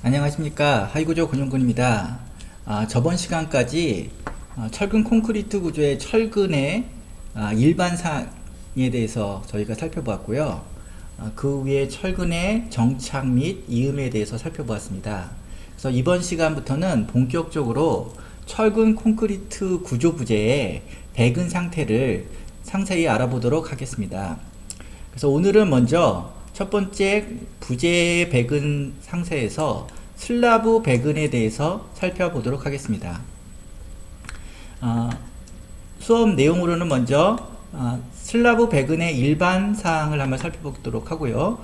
안녕하십니까. 하이구조 권용근입니다. 저번 시간까지 철근 콘크리트 구조의 철근의 일반상에 대해서 저희가 살펴보았고요. 그 위에 철근의 정착 및 이음에 대해서 살펴보았습니다. 그래서 이번 시간부터는 본격적으로 철근 콘크리트 구조 부재의 배근 상태를 상세히 알아보도록 하겠습니다. 그래서 오늘은 먼저 첫 번째 부재 배근 상세에서 슬라브 배근에 대해서 살펴보도록 하겠습니다. 수업 내용으로는 먼저 슬라브 배근의 일반 사항을 한번 살펴보도록 하고요.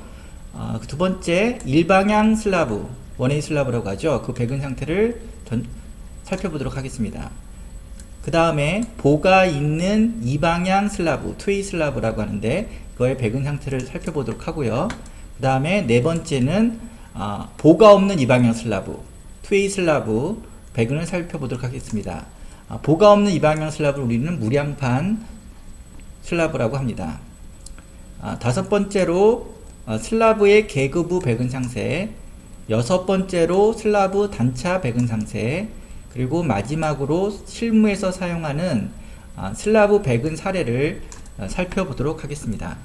두 번째 일방향 슬라브, 원웨이 슬라브라고 하죠. 그 배근 상태를 살펴보도록 하겠습니다. 그 다음에 보가 있는 이방향 슬라브, 투웨이 슬라브라고 하는데 그거의 배근 상태를 살펴보도록 하고요. 그 다음에 네 번째는 보가 없는 이방향 슬라브, 투웨이 슬라브 배근을 살펴보도록 하겠습니다. 보가 없는 이방향 슬라브를 우리는 무량판 슬라브라고 합니다. 다섯 번째로 슬라브의 계급부 배근 상세, 여섯 번째로 슬라브 단차 배근 상세, 그리고 마지막으로 실무에서 사용하는 슬라브 배근 사례를 살펴보도록 하겠습니다.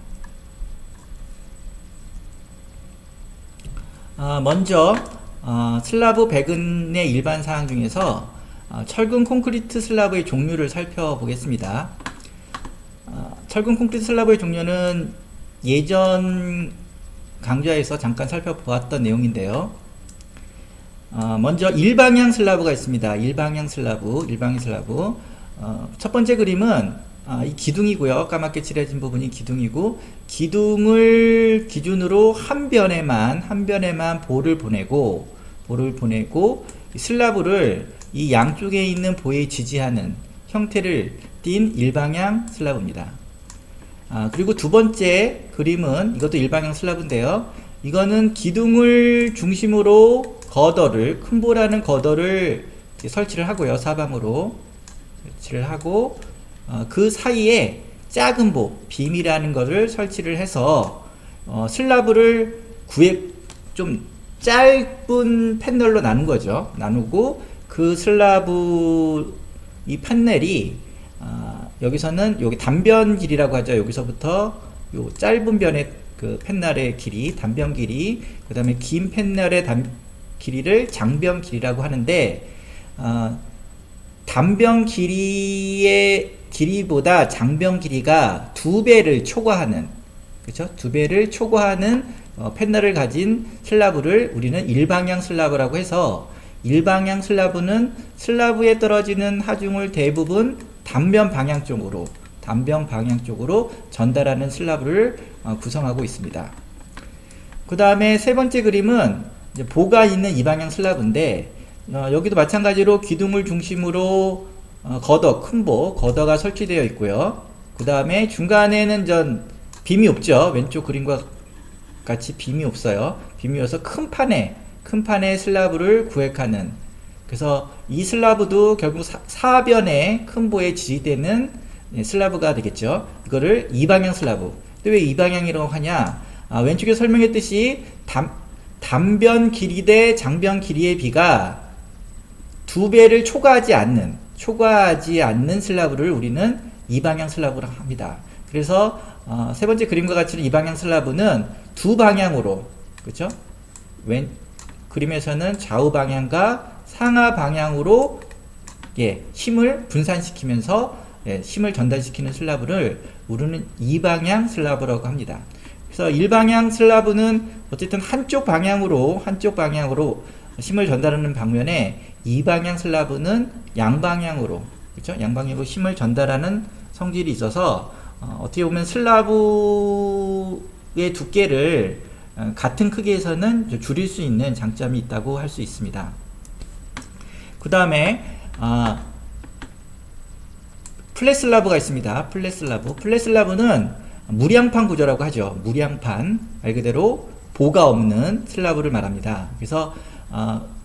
먼저 슬라브 배근의 일반 사항 중에서 철근 콘크리트 슬라브의 종류를 살펴보겠습니다. 철근 콘크리트 슬라브의 종류는 예전 강좌에서 잠깐 살펴보았던 내용인데요. 먼저 일방향 슬라브가 있습니다. 일방향 슬라브. 첫 번째 그림은 이 기둥이고요. 까맣게 칠해진 부분이 기둥이고, 기둥을 기준으로 한 변에만 볼을 보내고 슬라브를 이 양쪽에 있는 보에 지지하는 형태를 띈 일방향 슬라브입니다. 그리고 두 번째 그림은 이것도 일방향 슬라브인데요. 이거는 기둥을 중심으로 큰 보라는 거더를 설치를 하고요. 사방으로 설치를 하고 그 사이에 작은 보, 빔이라는 것을 설치를 해서 슬라브를 좀 짧은 패널로 나눈 거죠. 나누고 그 슬라브 이 판넬이 여기서는 여기 단변 길이라고 하죠. 여기서부터 요 짧은 변의 그 패널의 길이, 단변 길이, 그 다음에 긴 패널의 길이를 장변 길이라고 하는데, 단변 길이보다 장변 길이가 두 배를 초과하는, 그렇죠? 두 배를 초과하는 패널을 가진 슬라브를 우리는 일방향 슬라브라고 해서, 일방향 슬라브는 슬라브에 떨어지는 하중을 대부분 단변 방향 쪽으로 전달하는 슬라브를 구성하고 있습니다. 그 다음에 세 번째 그림은 이제 보가 있는 이방향 슬라브인데, 여기도 마찬가지로 기둥을 중심으로 큰 거더가 설치되어 있고요. 그 다음에 중간에는 빔이 없죠. 왼쪽 그림과 같이 빔이 없어요. 빔이 없어서 큰 판의 슬라브를 구획하는, 그래서 이 슬라브도 결국 사변의 큰 보에 지지되는 슬라브가 되겠죠. 이거를 이방향 슬라브. 근데 왜 이방향이라고 하냐? 왼쪽에 설명했듯이 단변 길이 대 장변 길이의 비가 두 배를 초과하지 않는 슬라브를 우리는 이방향 슬라브라고 합니다. 그래서 세 번째 그림과 같이 이방향 슬라브는 두 방향으로, 그렇죠? 그림에서는 좌우 방향과 상하 방향으로 힘을 분산시키면서 힘을 전달시키는 슬라브를 우리는 이방향 슬라브라고 합니다. 그래서 일방향 슬라브는 어쨌든 한쪽 방향으로 힘을 전달하는 방면에, 이방향 슬라브는 양방향으로, 그렇죠? 양방향으로 힘을 전달하는 성질이 있어서 어떻게 보면 슬라브의 두께를 같은 크기에서는 줄일 수 있는 장점이 있다고 할 수 있습니다. 그 다음에 플랫 슬라브가 있습니다. 플랫 슬라브는 무량판 구조라고 하죠. 무량판, 말 그대로 보가 없는 슬라브를 말합니다. 그래서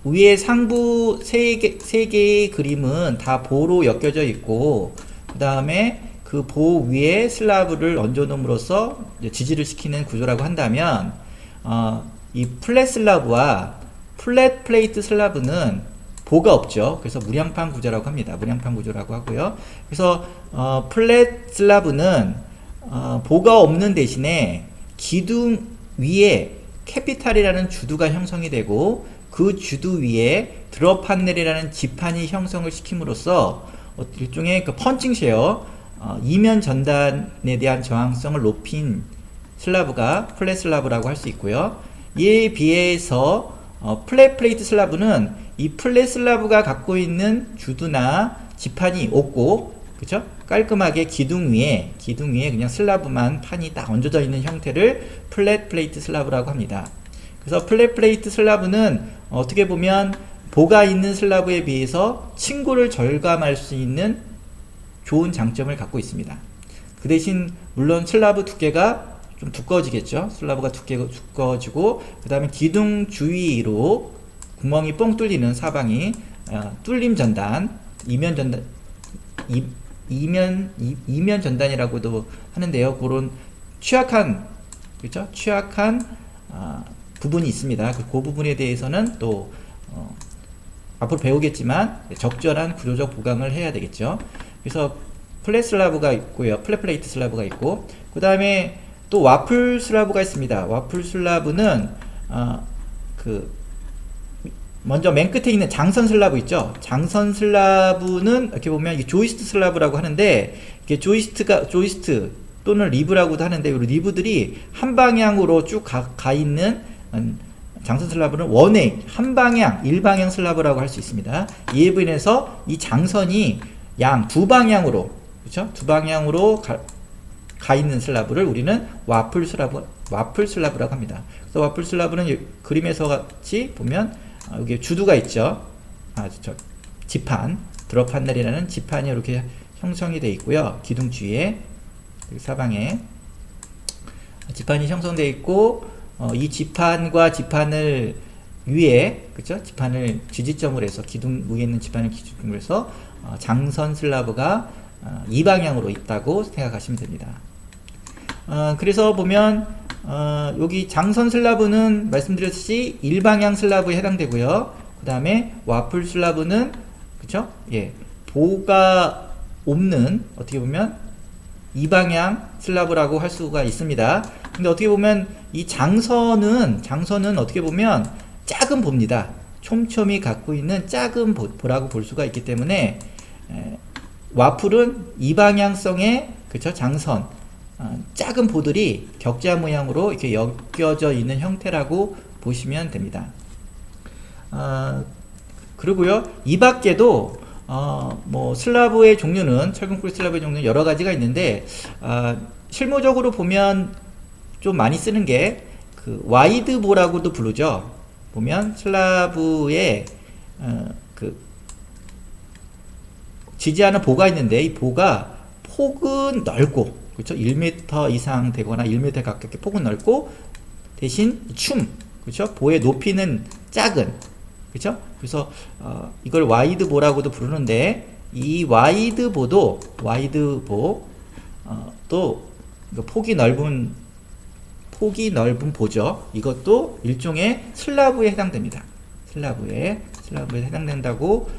위에 상부 세 개의 그림은 다 보로 엮여져 있고, 그 다음에 그 보 위에 슬라브를 얹어 놓음으로써 지지를 시키는 구조라고 한다면, 이 플랫 슬라브와 플랫 플레이트 슬라브는 보가 없죠. 그래서 무량판 구조라고 합니다. 무량판 구조라고 하고요. 그래서 플랫 슬라브는 보가 없는 대신에 기둥 위에 캐피탈이라는 주두가 형성이 되고 그 주두 위에 드롭 판넬이라는 지판이 형성을 시킴으로써 일종의 그 펀칭 쉐어, 이면 전단에 대한 저항성을 높인 슬라브가 플랫 슬라브라고 할 수 있고요. 이에 비해서 플랫 플레이트 슬라브는 이 플랫 슬라브가 갖고 있는 주두나 지판이 없고, 그쵸? 깔끔하게 기둥 위에 그냥 슬라브만 판이 딱 얹어져 있는 형태를 플랫 플레이트 슬라브라고 합니다. 그래서 플랫 플레이트 슬라브는 어떻게 보면 보가 있는 슬라브에 비해서 층고를 절감할 수 있는 좋은 장점을 갖고 있습니다. 그 대신 물론 슬라브 두께가 좀 두꺼워지겠죠. 슬라브가 두꺼워지고 그 다음에 기둥 주위로 구멍이 뻥 뚫리는 사방이 뚫림 전단, 이면 전단이라고도 하는데요. 그런 취약한, 그렇죠? 취약한 부분이 있습니다. 그 부분에 대해서는 또 앞으로 배우겠지만 적절한 구조적 보강을 해야 되겠죠. 그래서 플랫 슬라브가 있고요. 플랫 플레이트 슬라브가 있고, 그 다음에 또 와플 슬라브가 있습니다. 와플 슬라브는 먼저 맨 끝에 있는 장선 슬라브 있죠. 장선 슬라브는 이렇게 보면 이게 조이스트 슬라브라고 하는데, 이게 조이스트 또는 리브라고도 하는데, 이 리브들이 한 방향으로 쭉 가 있는 장선 슬라브는 원웨이, 한 방향, 일방향 슬라브라고 할 수 있습니다. 이에 비해서 이 장선이 양 두 방향으로, 그렇죠? 두 방향으로 가 있는 슬라브를 우리는 와플 슬라브라고 합니다. 그래서 와플 슬라브는 그림에서 같이 보면 여기 주두가 있죠. 지판, 드롭 판넬이라는 지판이 이렇게 형성이 되어 있고요. 기둥 주위에 사방에 지판이 형성되어 있고, 이 지판과 지판을 위에, 그쵸? 지판을 지지점으로 해서, 기둥 위에 있는 지판을 기준으로 해서 장선 슬라브가 이 방향으로 있다고 생각하시면 됩니다. 그래서 보면 여기 장선 슬라브는 말씀드렸듯이 일방향 슬라브에 해당되고요. 그 다음에 와플 슬라브는, 그쵸? 예, 보가 없는, 어떻게 보면 이방향 슬라브라고 할 수가 있습니다. 근데 어떻게 보면 이 장선은 어떻게 보면 작은 보입니다. 촘촘히 갖고 있는 작은 보라고 볼 수가 있기 때문에 와플은 이방향성의, 그쵸? 장선, 작은 보들이 격자 모양으로 이렇게 엮여져 있는 형태라고 보시면 됩니다. 그리고요, 이 밖에도 뭐 슬라브의 종류는, 철근 콘크리트 슬라브의 종류는 여러 가지가 있는데, 실무적으로 보면 좀 많이 쓰는 게 그 와이드 보라고도 부르죠. 보면 슬라브에 그 지지하는 보가 있는데, 이 보가 폭은 넓고, 그렇죠? 1m 이상 되거나 1m 가깝게 폭은 넓고, 대신 그렇죠? 보의 높이는 작은, 그렇죠? 그래서 이걸 와이드 보라고도 부르는데, 이 와이드 보도 또 폭이 넓은 보죠. 이것도 일종의 슬라브에 해당됩니다. 슬라브에 해당된다고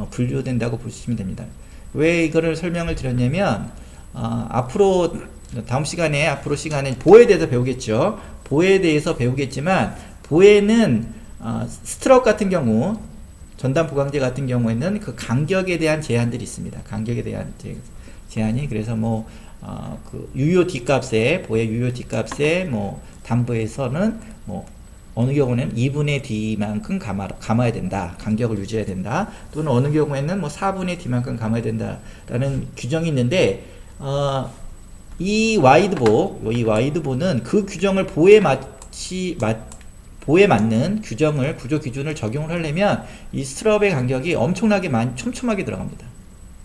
분류된다고 보시면 됩니다. 왜 이거를 설명을 드렸냐면, 앞으로 시간에 보에 대해서 배우겠죠. 보에 대해서 배우겠지만, 보에는 스트럭 같은 경우, 전단 보강제 같은 경우에는 그 간격에 대한 제한들이 있습니다. 간격에 대한 제한이, 그래서 뭐 그 유효 D값에, 보의 유효 D값에 뭐 담보에서는 뭐 어느 경우는 2분의 D만큼 감아야 된다. 간격을 유지해야 된다. 또는 어느 경우에는 뭐 4분의 D만큼 감아야 된다라는 규정이 있는데, 이 와이드보는 그 규정을 보에 맞는 구조 기준을 적용을 하려면 이 스트럽의 간격이 엄청나게 촘촘하게 들어갑니다.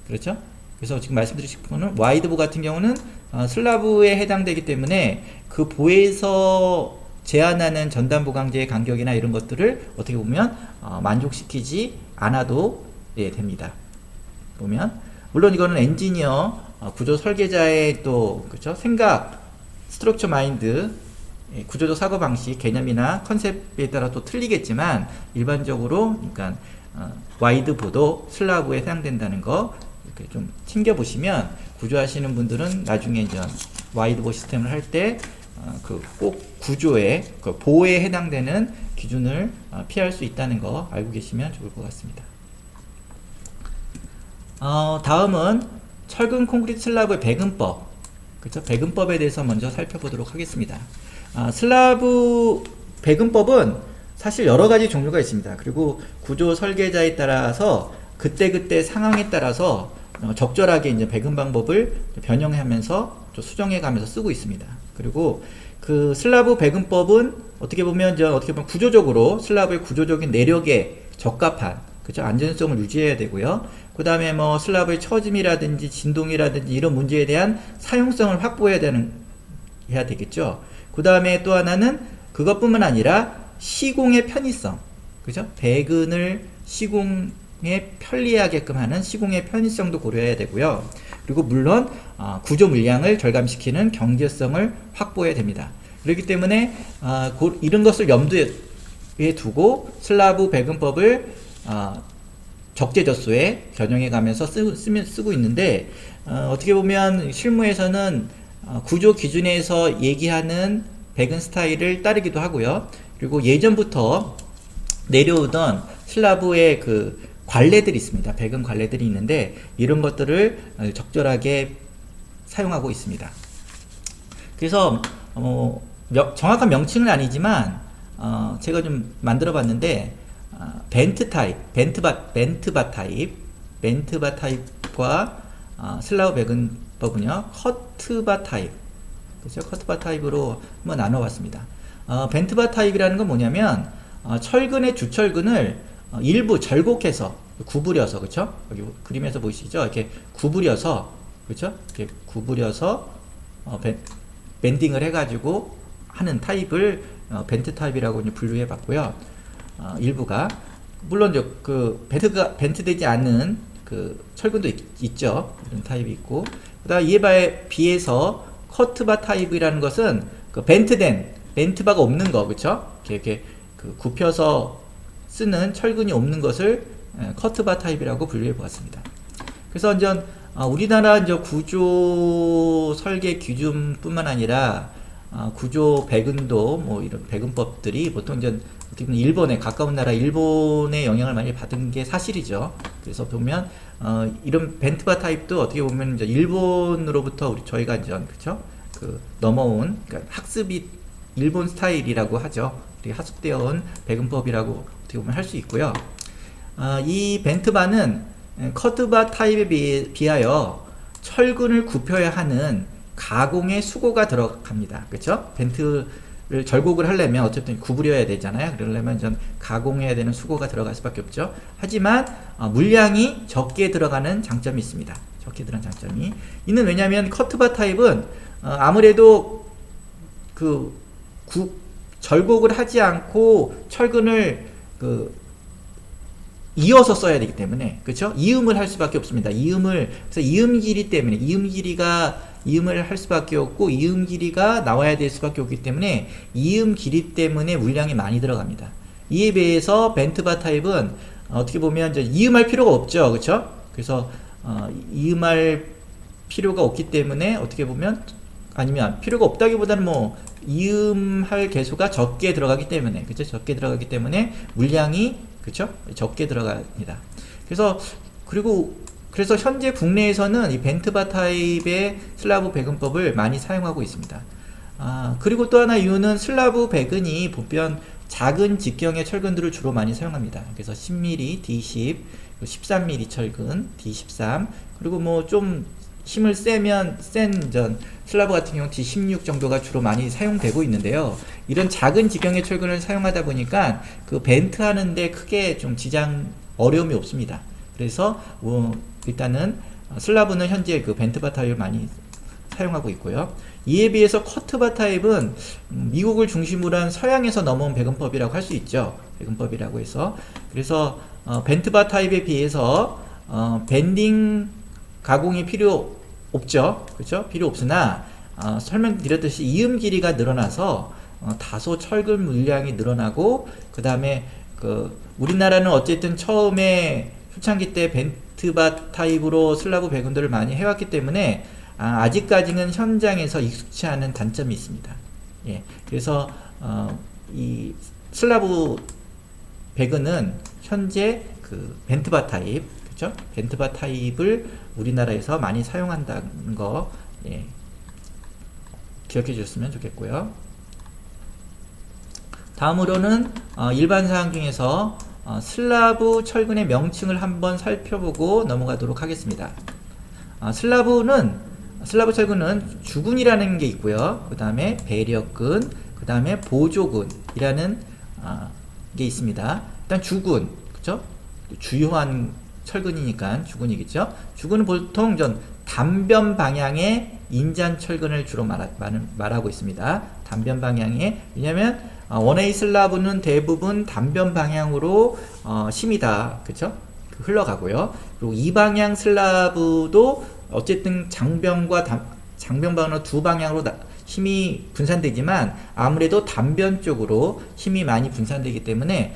그렇죠? 그래서 지금 말씀드린 거는 와이드보 같은 경우는 슬라브에 해당되기 때문에 그 보에서 제한하는 전단 보강제의 간격이나 이런 것들을 어떻게 보면 만족시키지 않아도 됩니다. 보면 물론 이거는 엔지니어, 구조 설계자의 또, 그렇죠? 생각, 스트럭처 마인드에 구조적 사고방식, 개념이나 컨셉에 따라 또 틀리겠지만 일반적으로 그러니까 와이드 보도 슬라브에 사용된다는 거 이렇게 좀 챙겨보시면 구조하시는 분들은 나중에 이제 와이드 보 시스템을 할 때 그 꼭 구조의 그 보호에 해당되는 기준을 피할 수 있다는 거 알고 계시면 좋을 것 같습니다. 다음은 철근 콘크리트 슬라브의 배근법, 그렇죠? 배근법에 대해서 먼저 살펴보도록 하겠습니다. 슬라브 배근법은 사실 여러 가지 종류가 있습니다. 그리고 구조 설계자에 따라서 그때그때 상황에 따라서 적절하게 이제 배근 방법을 변형하면서 수정해 가면서 쓰고 있습니다. 그리고 그 슬라브 배근법은 어떻게 보면 구조적으로 슬라브의 구조적인 내력에 적합한, 그죠? 안전성을 유지해야 되고요. 그 다음에 뭐 슬라브의 처짐이라든지 진동이라든지 이런 문제에 대한 사용성을 확보해야 되겠죠. 그 다음에 또 하나는 그것뿐만 아니라 시공의 편의성, 그죠? 배근을 시공에 편리하게끔 하는 시공의 편의성도 고려해야 되고요. 그리고 물론 구조 물량을 절감시키는 경제성을 확보해야 됩니다. 그렇기 때문에 이런 것을 염두에 두고 슬라브 배근법을 적재적소에 변형해 가면서 쓰고 있는데, 어떻게 보면 실무에서는 구조 기준에서 얘기하는 배근 스타일을 따르기도 하고요. 그리고 예전부터 내려오던 슬라브의 그 관례들이 있습니다. 배근 관례들이 있는데 이런 것들을 적절하게 사용하고 있습니다. 그래서 정확한 명칭은 아니지만 제가 좀 만들어 봤는데 벤트 바 타입과 슬라브 배근법은요 커트바 타입, 그렇죠? 커트바 타입으로 한번 나눠봤습니다. 벤트 바 타입이라는 건 뭐냐면 철근의 주철근을 일부 절곡해서 구부려서, 그렇죠? 여기 그림에서 보이시죠? 이렇게 구부려서, 그렇죠? 이렇게 구부려서 밴딩을 해가지고 하는 타입을 벤트 타입이라고 분류해 봤고요. 일부가 물론 그 벤트되지 않는 그 철근도 있죠. 이런 타입이 있고, 그다음 이에 비해서 커트바 타입이라는 것은 그 벤트바가 없는 거, 그렇죠? 이렇게 그 굽혀서 쓰는 철근이 없는 것을 커트바 타입이라고 분류해 보았습니다. 그래서 이제 우리나라 이제 구조 설계 기준뿐만 아니라 구조 배근도 뭐 이런 배근법들이 보통 이제 어떻게 보면 일본에 가까운 나라 일본의 영향을 많이 받은 게 사실이죠. 그래서 보면 이런 벤트바 타입도 어떻게 보면 이제 일본으로부터 저희가 이제 그렇죠? 그 넘어온, 그러니까 학습이 일본 스타일이라고 하죠. 학습되어 온 배근법이라고 어떻게 보면 할 수 있고요. 이 벤트바는 커트바 타입에 비하여 철근을 굽혀야 하는 가공의 수고가 들어갑니다. 그렇죠? 벤트를 절곡을 하려면 어쨌든 구부려야 되잖아요. 그러려면 좀 가공해야 되는 수고가 들어갈 수밖에 없죠. 하지만 물량이 적게 들어가는 장점이 있습니다. 적게 들어가는 장점이 있는, 왜냐하면 커트바 타입은 아무래도 절곡을 하지 않고 철근을 이어서 써야 되기 때문에, 그렇죠? 이음을 할 수밖에 없습니다. 그래서 이음 길이가 이음을 할 수밖에 없고 이음 길이가 나와야 될 수밖에 없기 때문에 이음 길이 때문에 물량이 많이 들어갑니다. 이에 비해서 벤트바 타입은 어떻게 보면 이제 이음할 필요가 없죠, 그렇죠? 그래서 이음할 필요가 없기 때문에 어떻게 보면, 아니면 필요가 없다기보다는 뭐 이음할 개수가 적게 들어가기 때문에, 그렇죠? 적게 들어가기 때문에 물량이, 그렇죠? 적게 들어갑니다. 그래서 현재 국내에서는 이 벤트바 타입의 슬라브 배근법을 많이 사용하고 있습니다. 그리고 또 하나 이유는 슬라브 배근이 보편 작은 직경의 철근들을 주로 많이 사용합니다. 그래서 10mm, D10, 13mm 철근, D13, 그리고 뭐 좀 힘을 센 슬라브 같은 경우 D16 정도가 주로 많이 사용되고 있는데요. 이런 작은 직경의 철근을 사용하다 보니까 그 벤트 하는데 크게 좀 어려움이 없습니다. 그래서 일단은 슬라브는 현재 그 벤트바 타입을 많이 사용하고 있고요. 이에 비해서 커트바 타입은 미국을 중심으로 한 서양에서 넘어온 배근법이라고 할 수 있죠. 배근법이라고 해서, 그래서 벤트바 타입에 비해서 밴딩 가공이 필요 없죠. 그렇죠? 필요 없으나 설명드렸듯이 이음 길이가 늘어나서 다소 철근 물량이 늘어나고, 그 다음에 우리나라는 어쨌든 처음에 초창기 때 벤트바 타입으로 슬라브 배근도를 많이 해왔기 때문에 아직까지는 현장에서 익숙치 않은 단점이 있습니다. 예, 그래서 이 슬라브 배근은 현재 벤트바 타입, 그죠? 벤트바 타입을 우리나라에서 많이 사용한다는 거, 예, 기억해 주셨으면 좋겠고요. 다음으로는 일반 사항 중에서 슬라브 철근의 명칭을 한번 살펴보고 넘어가도록 하겠습니다. 슬라브 철근은 주근이라는 게 있고요. 그 다음에 배력근, 그 다음에 보조근이라는 게 있습니다. 일단 주근, 그죠? 주요한 철근이니까 주근이겠죠. 주근은 보통 단변 방향의 인잔 철근을 주로 말하고 있습니다. 단변 방향의, 왜냐면 원웨이 슬라브는 대부분 단변 방향으로 심이 다, 그쵸? 흘러가고요. 그리고 이 방향 슬라브도 어쨌든 장변과 장변 방향으로 두 방향으로 힘이 분산되지만 아무래도 단변 쪽으로 힘이 많이 분산되기 때문에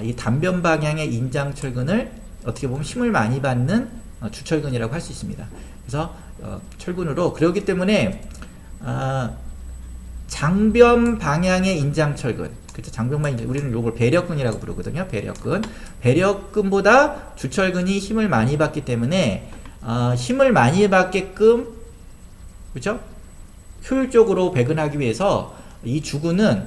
이 단변 방향의 인장 철근을 어떻게 보면 힘을 많이 받는 주철근이라고 할 수 있습니다. 그래서 철근으로, 그렇기 때문에 장변 방향의 인장 철근, 그렇죠? 장변 방향, 우리는 이걸 배력근이라고 부르거든요. 배력근보다 주철근이 힘을 많이 받기 때문에 힘을 많이 받게끔, 그렇죠? 효율적으로 배근하기 위해서 이 주근은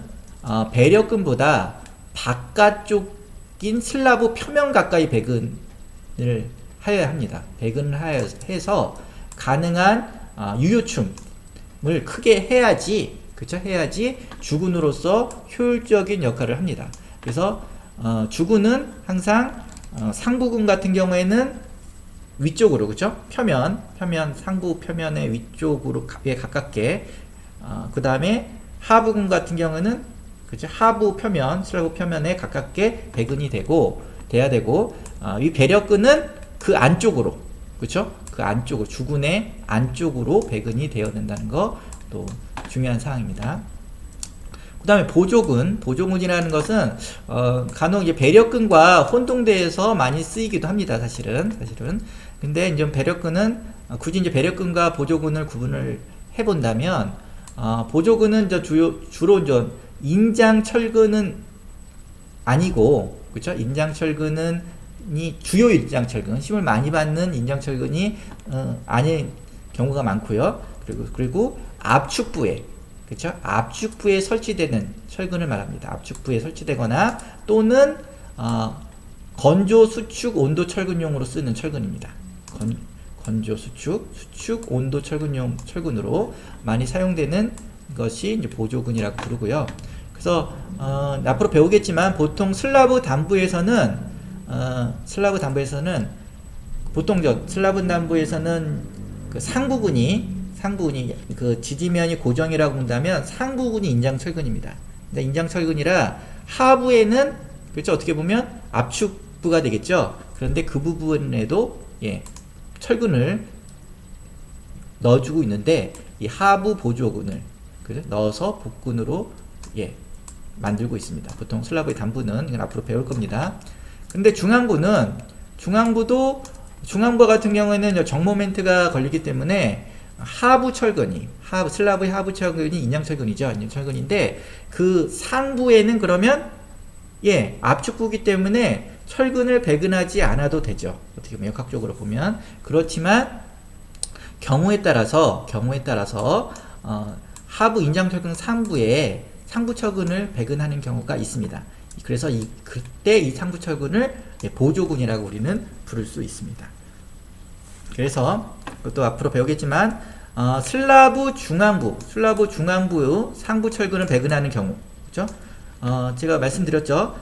배력근보다 바깥쪽인 슬라브 표면 가까이 배근을 하여야 합니다. 배근을 해서 가능한 유효춤을 크게 해야지, 그쵸? 해야지 주근으로서 효율적인 역할을 합니다. 그래서 주근은 항상 상부근 같은 경우에는 위쪽으로, 그쵸? 상부 표면의 위쪽으로 가깝게, 그 다음에 하부근 같은 경우는, 그쵸? 하부 표면, 슬라브 표면에 가깝게 배근이 돼야 되고, 이 배력근은 그 안쪽으로, 그쵸? 그 안쪽으로, 주근의 안쪽으로 배근이 되어야 된다는 거 또 중요한 사항입니다. 그 다음에 보조근이라는 것은 간혹 이제 배력근과 혼동돼서 많이 쓰이기도 합니다. 사실은. 근데 이제 배력근은 굳이 이제 배력근과 보조근을 구분을 해본다면, 보조근은 주로 이제 인장 철근은 아니고, 그렇죠? 인장 철근은 주요 인장 철근, 힘을 많이 받는 인장 철근이 아닌 경우가 많고요. 그리고 압축부에, 그렇죠? 압축부에 설치되는 철근을 말합니다. 압축부에 설치되거나 또는 건조 수축 온도 철근용으로 쓰는 철근입니다. 건조 수축 온도 철근용 철근으로 많이 사용되는 것이 이제 보조근이라고 부르고요. 그래서 앞으로 배우겠지만 보통 슬라브 단부에서는 보통 슬라브 단부에서는 그 상부근이 그 지지면이 고정이라고 본다면 상부근이 인장철근입니다. 인장철근이라 하부에는, 그렇죠? 어떻게 보면 압축부가 되겠죠. 그런데 그 부분에도 철근을 넣어주고 있는데 이 하부 보조근을 넣어서 복근으로 만들고 있습니다. 보통 슬라브의 단부는 이건 앞으로 배울 겁니다. 근데 중앙부와 같은 경우에는 정모멘트가 걸리기 때문에 슬라브의 하부 철근이 인장철근이죠. 인장철근인데 그 상부에는 그러면 압축부기 때문에 철근을 배근하지 않아도 되죠. 어떻게 보면 역학적으로 보면. 그렇지만 경우에 따라서 하부 인장철근 상부에 상부철근을 배근하는 경우가 있습니다. 그래서 그때 이 상부철근을 보조근이라고 우리는 부를 수 있습니다. 그래서 그것도 앞으로 배우겠지만 슬라브 중앙부 상부철근을 배근하는 경우, 그렇죠? 제가 말씀드렸죠.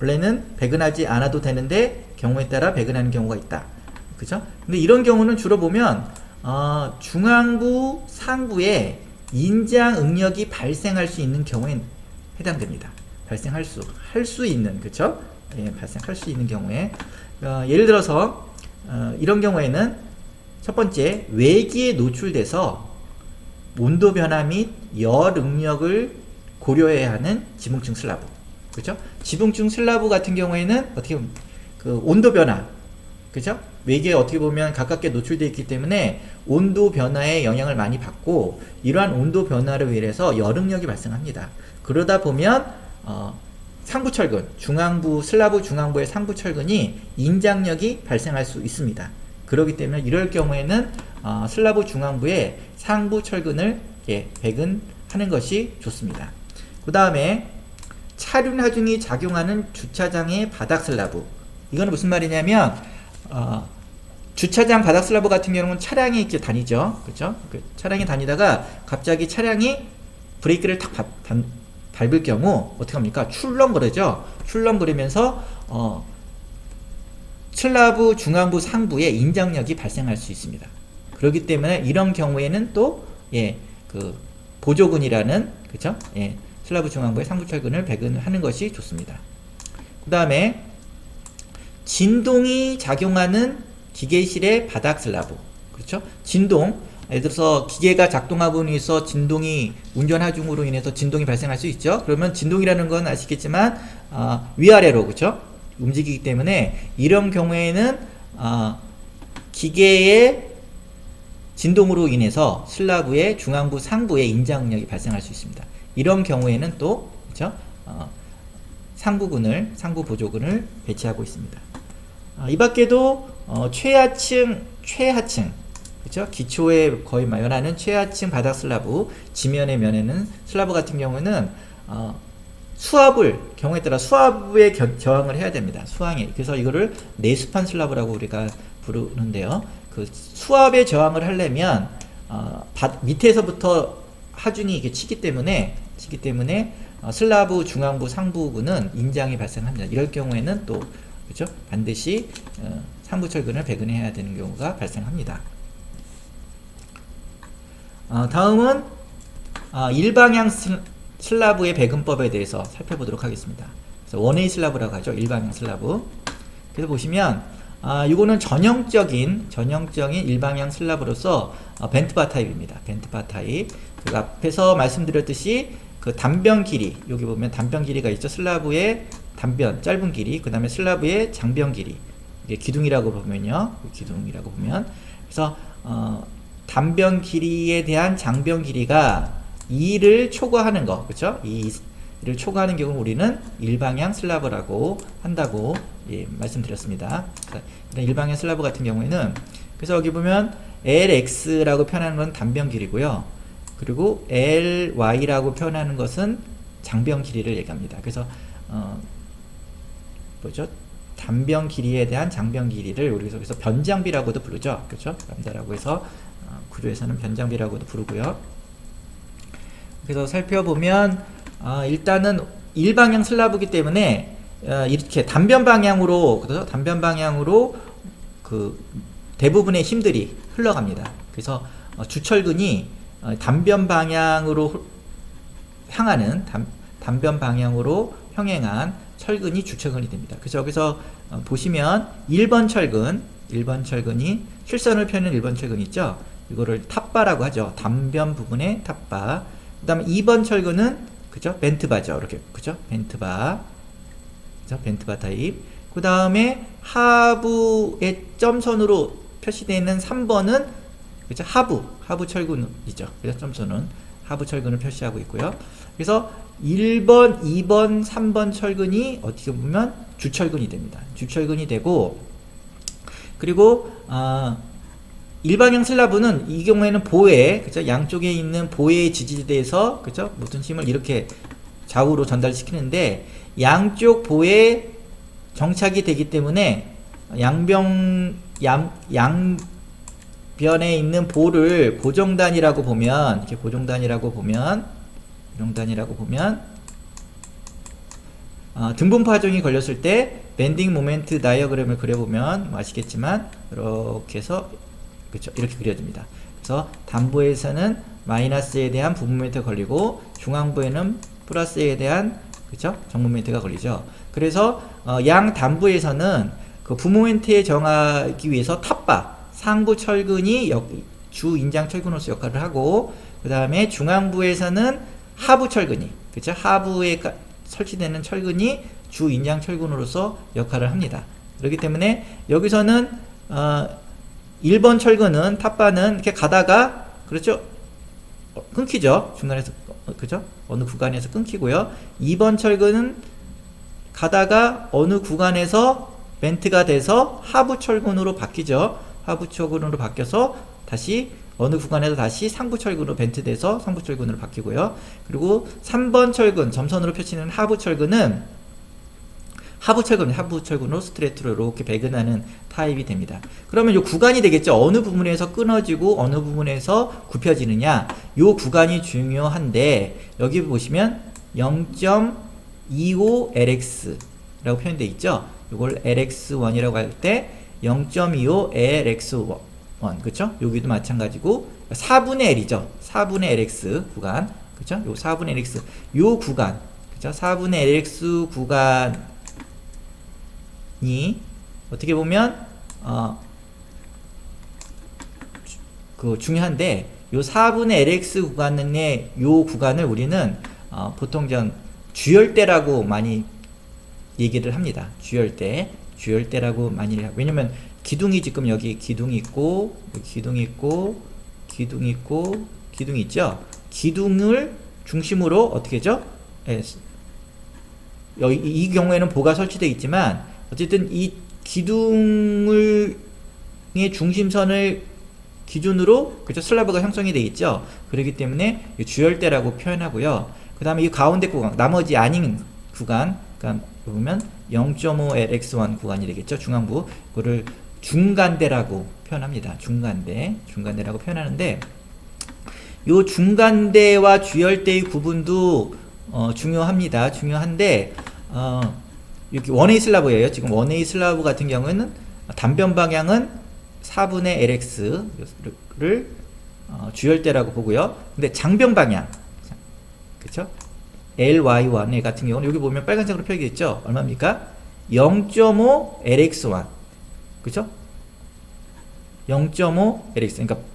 원래는 배근하지 않아도 되는데 경우에 따라 배근하는 경우가 있다, 그렇죠? 근데 이런 경우는 주로 보면 중앙부 상부에 인장 응력이 발생할 수 있는 경우에 해당됩니다. 발생할 수 있는, 그쵸? 발생할 수 있는 경우에 예를 들어서 이런 경우에는 첫 번째, 외기에 노출돼서 온도 변화 및 열 응력을 고려해야 하는 지붕층 슬라브. 그죠? 지붕층 슬라브 같은 경우에는 어떻게 보면 그 온도 변화. 그죠? 외계에 어떻게 보면 가깝게 노출되어 있기 때문에 온도 변화에 영향을 많이 받고 이러한 온도 변화로 인해서 여름력이 발생합니다. 그러다 보면 상부철근, 슬라브 중앙부의 상부철근이 인장력이 발생할 수 있습니다. 그렇기 때문에 이럴 경우에는 슬라브 중앙부에 상부철근을 배근하는 것이 좋습니다. 그 다음에 차륜 하중이 작용하는 주차장의 바닥 슬라브. 이거는 무슨 말이냐면 주차장 바닥 슬라브 같은 경우는 차량이 이렇게 다니죠. 그렇죠? 차량이 다니다가 갑자기 차량이 브레이크를 탁 밟을 경우 어떻게 합니까? 출렁거리죠. 출렁거리면서 슬라브 중앙부 상부에 인장력이 발생할 수 있습니다. 그렇기 때문에 이런 경우에는 또 그 보조근이라는 그렇죠? 슬라브 중앙부의 상부철근을 배근하는 것이 좋습니다. 그 다음에 진동이 작용하는 기계실의 바닥 슬라브. 그렇죠? 진동. 예를 들어서 기계가 작동하고 있어 진동이 운전 하중으로 인해서 진동이 발생할 수 있죠. 그러면 진동이라는 건 아시겠지만 위아래로 그렇죠? 움직이기 때문에 이런 경우에는 기계의 진동으로 인해서 슬라브의 중앙부 상부에 인장력이 발생할 수 있습니다. 이런 경우에는 또 그렇죠? 상부 보조근을 배치하고 있습니다. 이 밖에도 최하층 그렇죠? 기초에 거의 면하는 최하층 바닥 슬라브, 지면의 면에는 슬라브 같은 경우는 경우에 따라 수압에 저항을 해야 됩니다. 수항에. 그래서 이거를 내수판 슬라브라고 우리가 부르는데요. 그 수압에 저항을 하려면 밑에서부터 하중이 이렇게 치기 때문에 슬라브 중앙부 상부근은 인장이 발생합니다. 이럴 경우에는 또 그렇죠? 반드시 상부철근을 배근해야 되는 경우가 발생합니다. 다음은 일방향 슬라브의 배근법에 대해서 살펴보도록 하겠습니다. 그래서 원웨이 슬라브라고 하죠. 일방향 슬라브. 그래서 보시면 이거는 전형적인 일방향 슬라브로서 벤트바 타입입니다. 벤트바 타입. 그 앞에서 말씀드렸듯이 그 단변 길이, 여기 보면 단변 길이가 있죠. 슬라브의 단변, 짧은 길이, 그 다음에 슬라브의 장변 길이. 이게 기둥이라고 보면요. 기둥이라고 보면. 그래서 단변 길이에 대한 장변 길이가 2를 초과하는 거, 그렇죠? 2를 초과하는 경우 우리는 일방향 슬라브라고 한다고 말씀드렸습니다. 일방향 슬라브 같은 경우에는 그래서 여기 보면 LX라고 표현하는 건 단변 길이고요. 그리고 LY라고 표현하는 것은 장변 길이를 얘기합니다. 그래서 뭐죠? 단변 길이에 대한 장변 길이를 우리가 여기서 변장비라고도 부르죠. 그렇죠? 람다라고 해서 구조에서는 변장비라고도 부르고요. 그래서 살펴보면 일단은 일방향 슬라브이기 때문에 이렇게 단변 방향으로 그래서 단변 방향으로 그 대부분의 힘들이 흘러갑니다. 그래서 주철근이 단변 방향으로 향하는 단변 방향으로 평행한 철근이 주철근이 됩니다. 그래서 여기서 보시면 1번 철근이 실선을 펴는 1번 철근 있죠. 이거를 탑바라고 하죠. 단변 부분의 탑바. 그 다음에 2번 철근은 그죠? 벤트바죠. 이렇게 그죠? 벤트바. 그죠? 벤트바 타입. 그 다음에 하부의 점선으로 표시되어 있는 3번은 그죠? 하부 철근이죠. 그죠? 점선은 하부 철근을 표시하고 있고요. 그래서 1번, 2번, 3번 철근이 어떻게 보면 주철근이 됩니다. 주철근이 되고, 그리고 일방향 슬라브는 이 경우에는 보에, 그죠? 양쪽에 있는 보의 지지대에서, 그죠? 모든 힘을 이렇게 좌우로 전달시키는데, 양쪽 보에 정착이 되기 때문에 양변에 있는 보를 고정단이라고 보면, 이렇게 고정단이라고 보면, 등분 파종이 걸렸을 때 밴딩 모멘트 다이어그램을 그려보면 아시겠지만 이렇게 해서 그렇죠? 이렇게 그려집니다. 그래서 단부에서는 마이너스에 대한 부분 모멘트가 걸리고 중앙부에는 플러스에 대한 그렇죠? 정 모멘트가 걸리죠. 그래서 양 단부에서는 그 부 모멘트에 정하기 위해서 탑바 상부 철근이 주 인장 철근으로서 역할을 하고 그 다음에 중앙부에서는 하부 철근이 그쵸? 하부에 설치되는 철근이 주 인장 철근으로서 역할을 합니다. 그렇기 때문에 여기서는 1번 철근은 탑바는 이렇게 가다가 그렇죠? 끊기죠. 중간에서 그죠? 어느 구간에서 끊기고요. 2번 철근은 가다가 어느 구간에서 벤트가 돼서 하부 철근으로 바뀌죠. 하부 철근으로 바뀌어서 다시 어느 구간에서 다시 상부 철근으로 벤트돼서 상부 철근으로 바뀌고요. 그리고 3번 철근, 점선으로 펼치는 하부 철근은 하부 철근으로 스트레이트로 이렇게 배근하는 타입이 됩니다. 그러면 이 구간이 되겠죠. 어느 부분에서 끊어지고 어느 부분에서 굽혀지느냐. 이 구간이 중요한데 여기 보시면 0.25LX라고 표현되어 있죠. 이걸 LX1이라고 할 때 0.25LX1 그쵸? 여기도 마찬가지고 4분의 L이죠. 4분의 LX 구간 그쵸? 요 4분의 LX 요 구간 그쵸? 4분의 LX 구간이 어떻게 보면 그 중요한데 요 4분의 LX 구간의 요 구간을 우리는 보통 주열대라고 많이 얘기를 합니다. 주열대라고 많이 해요. 왜냐면 기둥이 지금 여기 기둥이 있고 기둥이 있고 기둥이 있고 기둥이 있죠. 기둥을 중심으로 어떻게 하죠? 여기 이 경우에는 보가 설치되어 있지만 어쨌든 이 기둥의 중심선을 기준으로 그죠? 슬라브가 형성이 되어 있죠. 그렇기 때문에 주열대라고 표현하고요. 그 다음에 이 가운데 구간, 나머지 아닌 구간, 그러니까 보면 0.5LX1 구간이 되겠죠. 중앙부. 그거를 중간대라고 표현합니다. 중간대라고 표현하는데 요 중간대와 주열대의 구분도 중요합니다. 중요한데 여기 원웨이 슬라브예요. 지금 원웨이 슬라브 같은 경우에는 단변 방향은 4분의 LX를 주열대라고 보고요. 근데 장변 방향 그쵸? LY1 같은 경우는 여기 보면 빨간색으로 표기되어 있죠. 얼마입니까? 0.5 LX1 그쵸? 0.5 LX 그러니까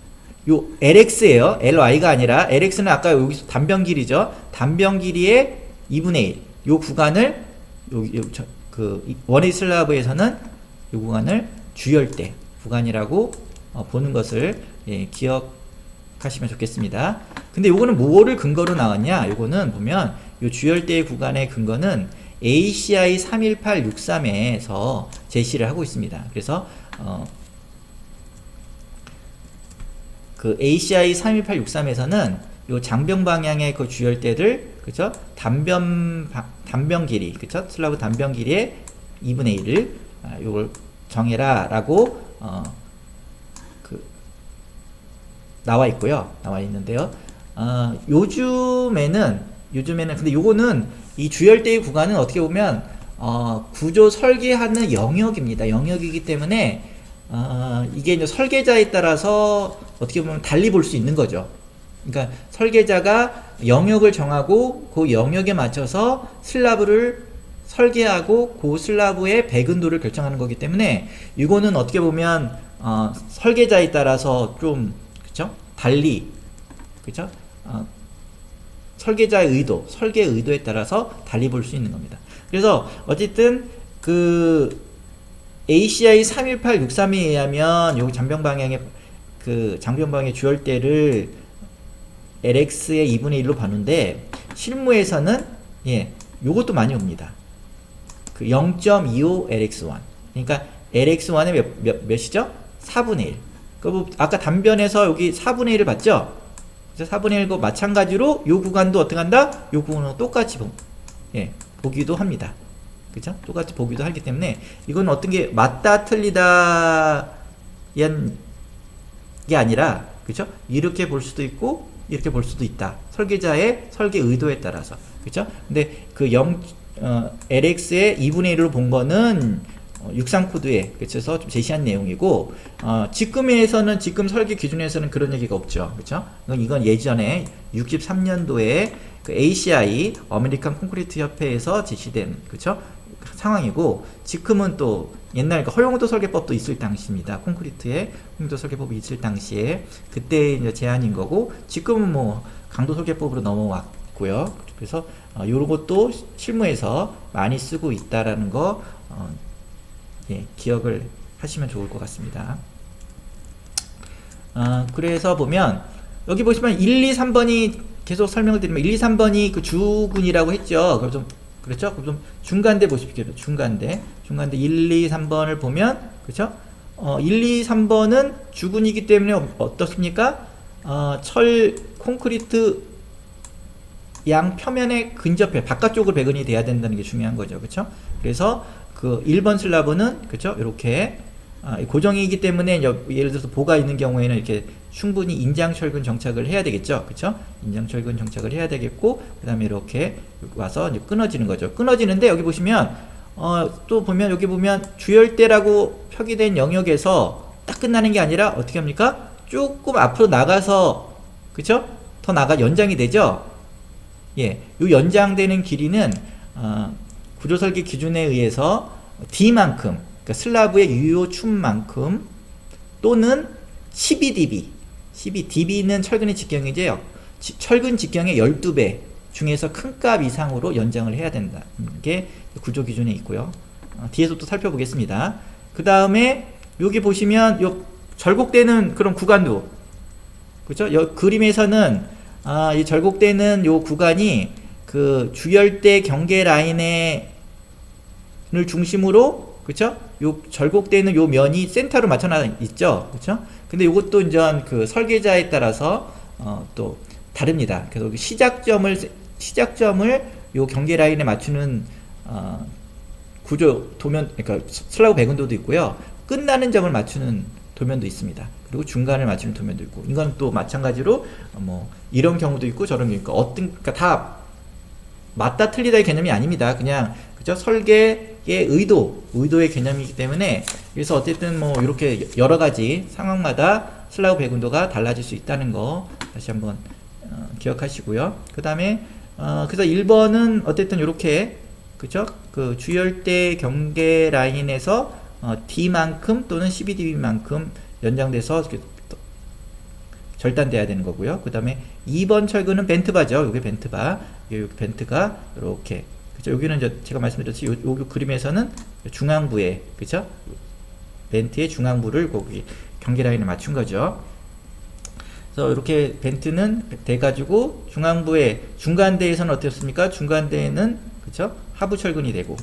요 LX예요. LY가 아니라 LX는 아까 여기서 단변 길이죠. 단변 길이의 2분의 1. 요 구간을 그 원웨이 슬라브에서는 요 구간을 주열대 구간이라고 보는 것을 기억하시면 좋겠습니다. 근데 요거는 뭐를 근거로 나왔냐? 요거는 보면 요 주열대 구간의 근거는 ACI 31863에서 제시를 하고 있습니다. 그래서 그 ACI 31863에서는 요 장변 방향의 그 주열대를 그죠? 단변 길이 그죠? 슬라브 단변 길이의 2분의 1을 요걸 정해라라고 나와 있고요. 나와 있는데요. 요즘에는 근데 요거는 이 주열대의 구간은 어떻게 보면 구조 설계하는 영역입니다. 영역이기 때문에 이게 이제 설계자에 따라서 어떻게 보면 달리 볼 수 있는 거죠. 그러니까 설계자가 영역을 정하고 그 영역에 맞춰서 슬라브를 설계하고 그 슬라브의 배근도를 결정하는 거기 때문에 이거는 어떻게 보면 설계자에 따라서 좀 그쵸? 달리 그쵸? 설계자의 의도, 설계 의도에 따라서 달리 볼 수 있는 겁니다. 그래서 어쨌든 그 ACI 31863에 의하면 여기 장변 방향의 그 장변 방향의 주열대를 LX의 2분의 1로 봤는데 실무에서는 요것도 많이 옵니다. 그 0.25 LX1. 그러니까 LX1의 몇이죠? 4분의 1. 그 아까 단변에서 여기 4분의 1을 봤죠? 그래서 4분의 1과 마찬가지로 요 구간도 어떻게 한다? 요 구간은 똑같이 보기도 합니다. 그죠? 똑같이 보기도 하기 때문에 이건 어떤 게 맞다 틀리다 게 아니라 그죠? 이렇게 볼 수도 있고 이렇게 볼 수도 있다. 설계자의 설계 의도에 따라서. 그죠? 근데 그 LX의 2분의 1로 본 거는 63코드에 그쳐서 좀 제시한 내용이고 지금 설계 기준에서는 그런 얘기가 없죠. 그렇죠? 이건 예전에 63년도에 그 ACI 아메리칸 콘크리트 협회에서 제시된 그렇죠? 상황이고 지금은 또 옛날 그 허용도 설계법도 있을 당시입니다. 콘크리트에 허용도 설계법이 있을 당시에 그때 이제 제한인 거고 지금은 뭐 강도 설계법으로 넘어왔고 있고요. 그래서 요런 것도 실무에서 많이 쓰고 있다라는 거 예, 기억을 하시면 좋을 것 같습니다. 그래서 보면 여기 보시면 1, 2, 3번이 계속 설명을 드리면 1, 2, 3번이 그 주군이라고 했죠. 그럼 좀 그렇죠? 그럼 좀 중간대 보십시오. 중간대 1, 2, 3번을 보면 그렇죠? 1, 2, 3번은 주군이기 때문에 어떻습니까? 콘크리트 양 표면에 근접해 바깥쪽으로 배근이 돼야 된다는 게 중요한 거죠. 그렇죠? 그래서 그 1번 슬라브는 그렇죠? 이렇게 고정이기 때문에 예를 들어서 보가 있는 경우에는 이렇게 충분히 인장철근 정착을 해야 되겠죠. 그렇죠? 인장철근 정착을 해야 되겠고 그다음에 이렇게 와서 이제 끊어지는 거죠. 끊어지는데 여기 보시면 또 보면 여기 보면 주열대라고 표기된 영역에서 딱 끝나는 게 아니라 어떻게 합니까? 조금 앞으로 나가서 그렇죠? 더 나가 연장이 되죠. 예, 요 연장되는 길이는 구조설계 기준에 의해서 D만큼 그러니까 슬라브의 유효춤만큼 또는 12dB는 철근의 직경이죠. 철근 직경의 12배 중에서 큰 값 이상으로 연장을 해야 된다는 게 구조 기준에 있고요. 뒤에서 또 살펴보겠습니다. 그 다음에 여기 보시면 요 절곡되는 그런 구간도 그렇죠? 그림에서는 이 절곡되는 요 구간이 그 주열대 경계 라인을 중심으로 그렇죠? 요 절곡되는 요 면이 센터로 맞춰놔 있죠. 그렇죠? 근데 요것도 이제 그 설계자에 따라서 또 다릅니다. 그래서 시작점을 요 경계 라인에 맞추는 구조 도면 그러니까 슬라브 배근도도 있고요. 끝나는 점을 맞추는 도면도 있습니다. 그리고 중간을 맞추는 도면도 있고 이건 또 마찬가지로 뭐 이런 경우도 있고 저런 경우 있고 그러니까 다 맞다 틀리다의 개념이 아닙니다. 그냥 그죠? 설계의 의도의 개념이기 때문에 그래서 어쨌든 뭐 이렇게 여러 가지 상황마다 슬라브 배근도가 달라질 수 있다는 거 다시 한번 기억하시고요. 그 다음에 그래서 1번은 어쨌든 이렇게 그죠? 그 주열대 경계 라인에서 D만큼 또는 12dB만큼 연장돼서 절단돼야 되는 거고요. 그 다음에 2번 철근은 벤트바죠. 이게 벤트바. 여기 벤트가 이렇게 그죠? 여기는 이제 제가 말씀드렸듯이 요 그림에서는 중앙부에 그죠? 벤트의 중앙부를 거기 경계 라인에 맞춘 거죠. 그래서 이렇게 벤트는 돼가지고 중앙부의 중간대에서는 어떻습니까? 중간대에는 그죠? 하부 철근이 되고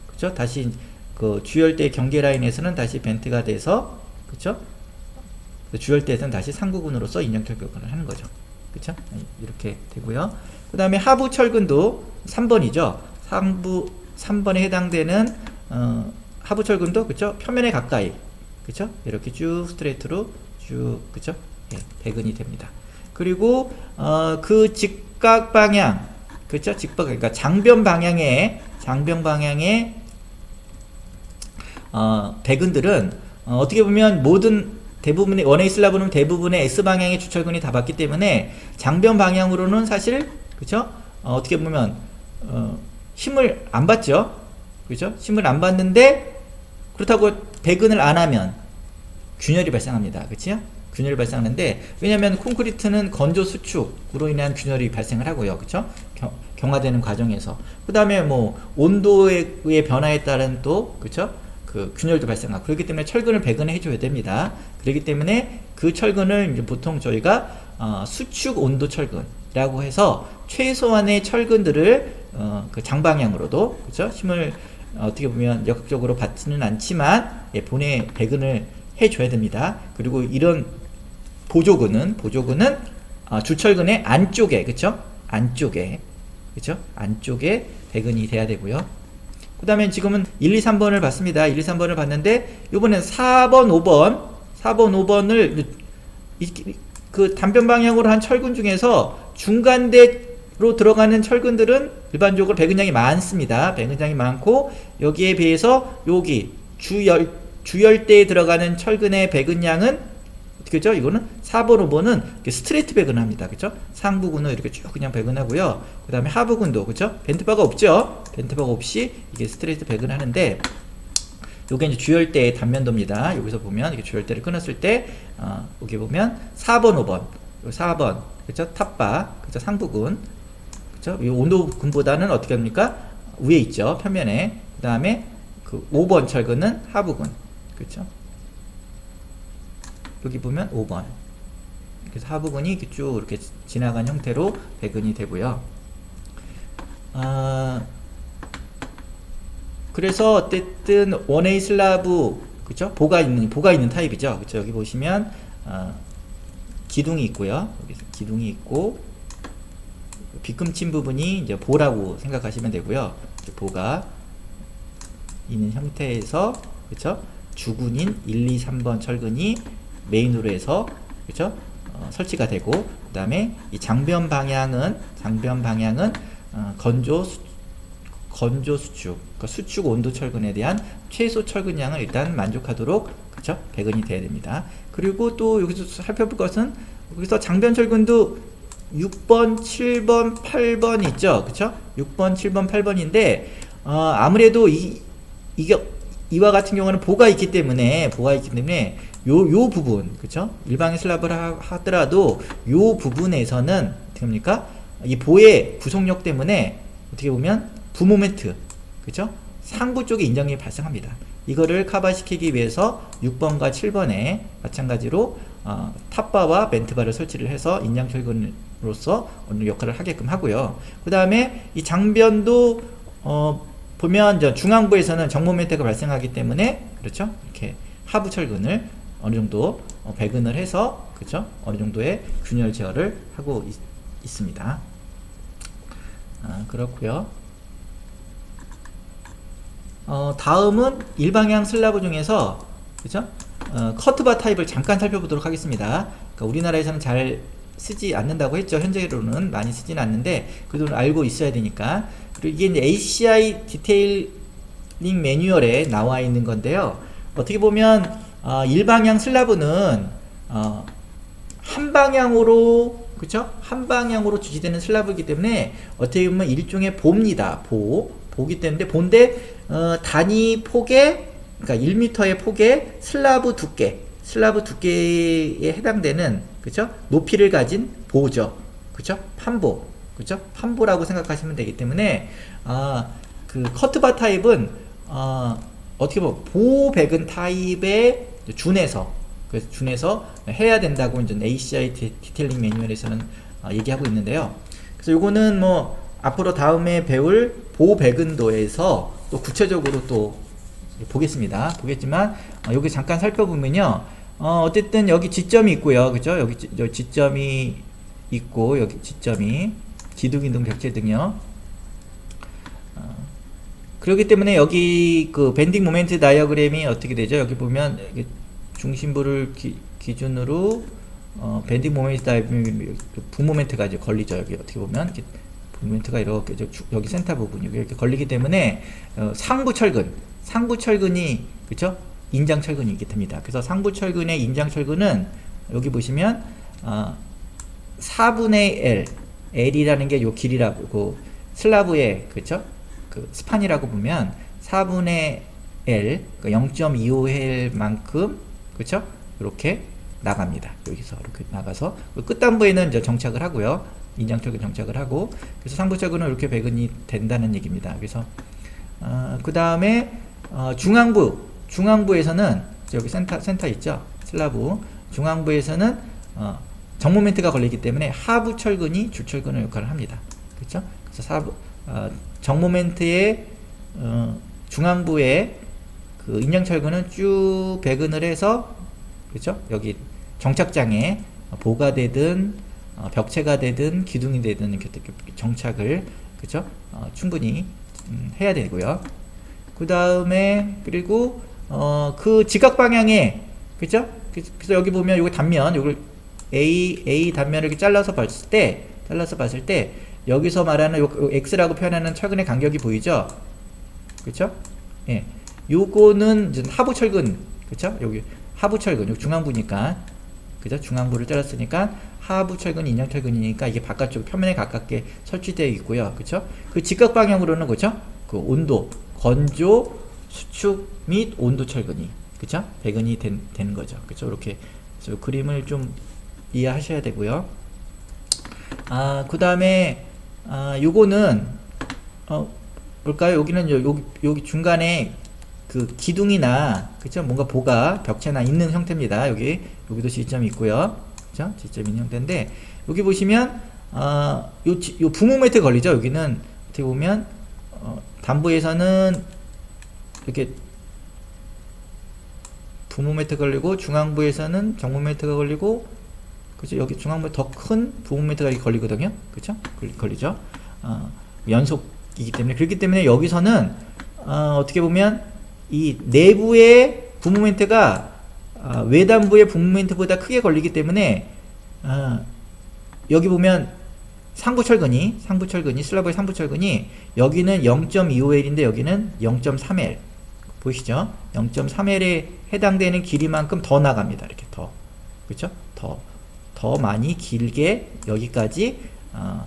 그죠? 다시 그 주열대 경계 라인에서는 다시 벤트가 돼서 그쵸? 주열대에서는 다시 상부근으로서 인정철근을 하는 거죠. 그쵸? 이렇게 되고요. 그 다음에 하부 철근도 3번이죠. 3번에 해당되는 하부 철근도 그쵸? 표면에 가까이 그쵸? 이렇게 쭉 스트레이트로 쭉 그쵸? 예, 배근이 됩니다. 그리고 그 직각 방향 그쵸? 그러니까 장변 방향의 배근들은 어떻게 보면 대부분의 원웨이 슬라브는 대부분의 S방향의 주철근이 다 받기 때문에 장변 방향으로는 사실 그쵸? 어떻게 보면 힘을 안 받죠. 그죠? 힘을 안 받는데 그렇다고 배근을 안 하면 균열이 발생합니다. 그치요? 균열이 발생하는데 왜냐하면 콘크리트는 건조 수축으로 인한 균열이 발생을 하고요. 그쵸? 경화되는 과정에서 그 다음에 뭐 온도의 변화에 따른 또 그쵸? 그 균열도 발생하고 그렇기 때문에 철근을 배근을 해줘야 됩니다. 그렇기 때문에 그 철근을 이제 보통 저희가 수축 온도 철근이라고 해서 최소한의 철근들을 그 장방향으로도 그죠? 힘을 어떻게 보면 역학적으로 받지는 않지만 본에 배근을 해줘야 됩니다. 그리고 이런 보조근은 주철근의 안쪽에 그쵸? 안쪽에 배근이 돼야 되고요. 그 다음에 지금은 1, 2, 3번을 봤습니다. 1, 2, 3번을 봤는데 이번엔 4번, 5번을 그 단변 방향으로 한 철근 중에서 중간대로 들어가는 철근들은 일반적으로 배근량이 많습니다. 배근량이 많고 여기에 비해서 여기 주열대에 들어가는 철근의 배근량은 그죠? 이거는 4번, 5번은 스트레이트 배근을 합니다. 그죠? 상부근을 이렇게 쭉 그냥 배근하고요. 그 다음에 하부근도, 그죠? 벤트바가 없죠? 벤트바가 없이 이게 스트레이트 배근을 하는데, 요게 이제 주열대의 단면도입니다. 여기서 보면, 이게 주열대를 끊었을 때, 여기 보면 4번, 5번, 4번, 그죠? 탑바, 그죠? 상부근, 그쵸? 이 온도군보다는 어떻게 합니까? 위에 있죠. 표면에. 그 다음에 그 5번 철근은 하부군. 그쵸? 여기 보면 5번. 그래서 하부군이 이렇게 쭉 이렇게 지나간 형태로 배근이 되고요. 그래서 어쨌든 원웨이 슬라브, 그쵸? 보가 있는 타입이죠. 그쵸? 여기 보시면, 기둥이 있고요. 여기 기둥이 있고, 비금친 부분이 이제 보라고 생각하시면 되고요. 보가 있는 형태에서, 그쵸? 주군인 1, 2, 3번 철근이 메인으로 해서, 그쵸? 설치가 되고, 그 다음에 이 장변 방향은 건조 수축, 그러니까 수축 온도 철근에 대한 최소 철근량을 일단 만족하도록, 그쵸? 배근이 돼야 됩니다. 그리고 또 여기서 살펴볼 것은, 여기서 장변 철근도 6번, 7번, 8번 있죠? 그쵸? 6번, 7번, 8번인데, 아무래도 이와 같은 경우는 보가 있기 때문에, 요 부분, 그쵸? 일방의 슬랍을 하더라도, 요 부분에서는, 어떻게 합니까? 이 보의 구속력 때문에, 어떻게 보면, 부모멘트, 그쵸? 상부 쪽에 인장력이 발생합니다. 이거를 커버시키기 위해서 6번과 7번에 마찬가지로 탑바와 벤트바를 설치를 해서 인장철근으로서 어느 역할을 하게끔 하고요. 그 다음에 이 장변도 보면 중앙부에서는 정모멘트가 발생하기 때문에, 그렇죠? 이렇게 하부 철근을 어느 정도 배근을 해서, 그렇죠? 어느 정도의 균열 제어를 하고 있습니다. 그렇고요. 다음은 일방향 슬라브 중에서, 그죠? 커트바 타입을 잠깐 살펴보도록 하겠습니다. 그러니까 우리나라에서는 잘 쓰지 않는다고 했죠. 현재로는 많이 쓰지는 않는데, 그래도 알고 있어야 되니까. 그리고 이게 이제 ACI 디테일링 매뉴얼에 나와 있는 건데요. 어떻게 보면, 일방향 슬라브는, 한 방향으로, 그쵸? 한 방향으로 지지되는 슬라브이기 때문에, 어떻게 보면 일종의 보입니다. 보기 때문에, 본데, 단위 폭의, 그러니까 1m의 폭의 슬라브 두께에 해당되는, 그쵸? 높이를 가진 보죠. 그쵸? 판보. 그쵸? 판보라고 생각하시면 되기 때문에, 그 커트바 타입은, 어떻게 보면 보배근 타입에 준해서, 그래서 준해서 해야 된다고 이제 ACI 디테일링 매뉴얼에서는 얘기하고 있는데요. 그래서 요거는 뭐, 앞으로 다음에 배울 보배근도에서 또 구체적으로 또 보겠지만, 여기 잠깐 살펴보면요. 어쨌든 여기 지점이 있고요. 그죠? 여기 지점이 있고, 여기 지점이 기둥이등 벽체 등이요. 그렇기 때문에 여기 그 밴딩 모멘트 다이어그램이 어떻게 되죠? 여기 보면 중심부를 기준으로 밴딩 모멘트 다이어그램 부모멘트가 이제 걸리죠. 여기 어떻게 보면 이렇게 모멘트가 이렇게 여기 센터 부분이 이렇게 걸리기 때문에 상부 철근이, 그쵸? 인장 철근이 있게 됩니다. 그래서 상부 철근의 인장 철근은 여기 보시면 4분의 L이라는 게 요 길이라고, 그 슬라브의, 그쵸? 그 스판이라고 보면 4분의 L, 0.25L만큼, 그쵸? 이렇게 나갑니다. 여기서 이렇게 나가서 끝단부에는 이제 정착을 하고요. 인장철근 정착을 하고, 그래서 상부철근은 이렇게 배근이 된다는 얘기입니다. 그래서 그 다음에 중앙부에서는 여기 센터 있죠? 슬라브 중앙부에서는 정모멘트가 걸리기 때문에 하부 철근이 주철근의 역할을 합니다. 그렇죠? 그래서 정모멘트의 중앙부에 그 인장철근은 쭉 배근을 해서, 그렇죠? 여기 정착장에 보가 되든 벽체가 되든 기둥이 되든 이렇게 정착을, 그쵸? 충분히 해야 되고요. 그 다음에 그리고 그 직각 방향에, 그쵸? 그래서 여기 보면 요거 단면, 요걸 A 단면을 이렇게 잘라서 봤을 때 여기서 말하는 요 X라고 표현하는 철근의 간격이 보이죠? 그쵸? 예. 요거는 이제 하부 철근, 그쵸? 여기 하부 철근, 여기 중앙부니까, 그죠? 중앙부를 잘랐으니까 하부 철근, 인장 철근이니까 이게 바깥쪽 표면에 가깝게 설치되어 있고요. 그쵸? 그 직각 방향으로는, 그쵸? 그 온도, 건조, 수축 및 온도 철근이, 그쵸? 배근이 되는 거죠. 그쵸? 이렇게 그림을 좀 이해하셔야 되고요. 그 다음에 요거는 볼까요? 여기는 여기 중간에 그 기둥이나 그쵸? 뭔가 보가 벽체나 있는 형태입니다. 여기도 지점이 있고요. 그쵸? 지점이 있는 형태인데 여기 보시면 요 부모 매트 걸리죠. 여기는 어떻게 보면 단부에서는 이렇게 부모 매트 걸리고 중앙부에서는 정모 매트가 걸리고 그죠? 여기 중앙부에 더 큰 부모 매트가 걸리거든요. 그쵸? 걸리죠. 연속이기 때문에 그렇기 때문에 여기서는 어떻게 보면 이 내부의 부모 매트가 외단부의 부모 매트보다 크게 걸리기 때문에 여기 보면 상부철근이 슬라브의 상부철근이 여기는 0.25L인데 여기는 0.3L 보이시죠? 0.3L에 해당되는 길이만큼 더 나갑니다. 이렇게 그렇죠? 더 많이 길게 여기까지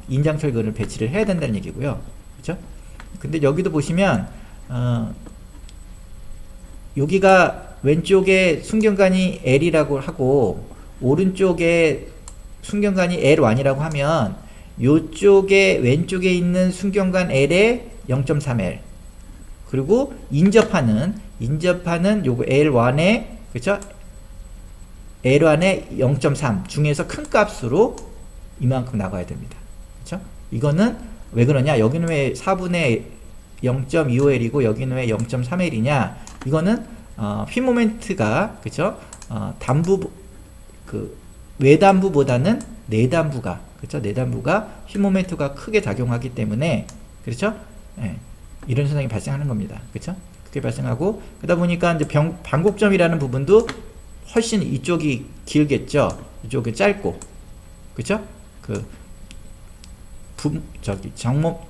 인장철근을 배치를 해야 된다는 얘기고요. 그렇죠? 근데 여기도 보시면 여기가 왼쪽에 순경관이 L이라고 하고 오른쪽에 순경관이 L1이라고 하면 요쪽에 왼쪽에 있는 순경관 L에 0.3L 그리고 인접하는 요거 L1에 그쵸? L1에 0.3 중에서 큰 값으로 이만큼 나가야 됩니다. 그쵸? 이거는 왜 그러냐? 여기는 왜 4분의 0.25L이고 여기는 왜 0.3L이냐? 이거는 휘 모멘트가 그쵸? 외단부보다는 내단부가 그렇죠? 내단부가 휘 모멘트가 크게 작용하기 때문에 그렇죠? 예, 이런 현상이 발생하는 겁니다. 그렇죠? 그게 발생하고 그러다 보니까 이제 반곡점이라는 부분도 훨씬 이쪽이 길겠죠. 이쪽이 짧고 그렇죠?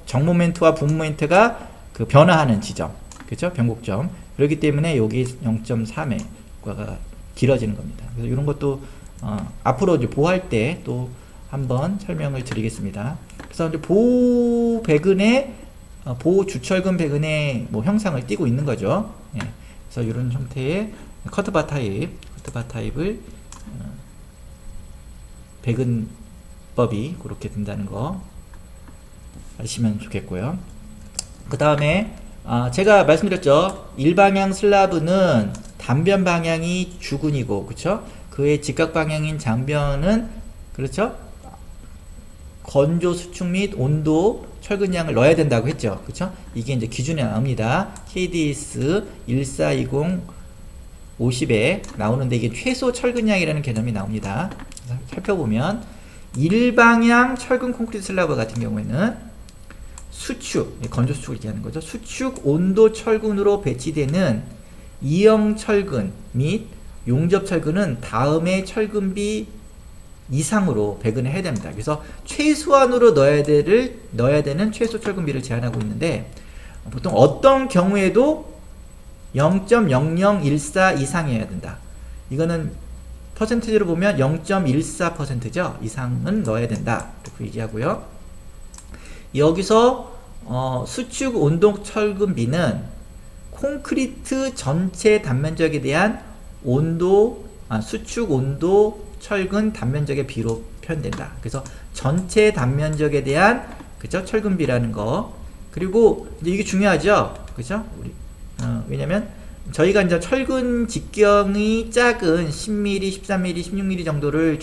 정모멘트와 분모멘트가 그 변화하는 지점 그렇죠? 변곡점 그렇기 때문에 여기 0.3가 길어지는 겁니다. 그래서 이런 것도 앞으로 이제 보호할 때 또 한번 설명을 드리겠습니다. 그래서 이제 보호 주철근 배근의 뭐 형상을 띠고 있는 거죠. 예. 그래서 이런 형태의 커트바 타입을 배근법이 그렇게 된다는 거 아시면 좋겠고요. 그 다음에 제가 말씀드렸죠. 일방향 슬라브는 단변 방향이 주근이고 그쵸? 그의 직각 방향인 장변은 그렇죠? 건조 수축 및 온도 철근량을 넣어야 된다고 했죠. 그쵸? 이게 이제 기준에 나옵니다. KDS 1420 50에 나오는데 이게 최소 철근량이라는 개념이 나옵니다. 살펴보면 일방향 철근 콘크리트 슬라브 같은 경우에는 수축, 건조 수축을 얘기하는 거죠. 수축 온도 철근으로 배치되는 이형 철근 및 용접 철근은 다음의 철근비 이상으로 배근을 해야 됩니다. 그래서 최소한으로 넣어야 되는 최소 철근비를 제한하고 있는데 보통 어떤 경우에도 0.0014 이상이어야 된다. 이거는 퍼센티지로 보면 0.14%죠. 이상은 넣어야 된다. 이렇게 얘기하고요. 여기서 수축 온도 철근비는 콘크리트 전체 단면적에 대한 수축 온도 철근 단면적의 비로 표현된다. 그래서 전체 단면적에 대한 그죠? 철근비라는 거. 그리고 이제 이게 중요하죠. 그죠? 왜냐면 저희가 이제 철근 직경이 작은 10mm, 13mm, 16mm 정도를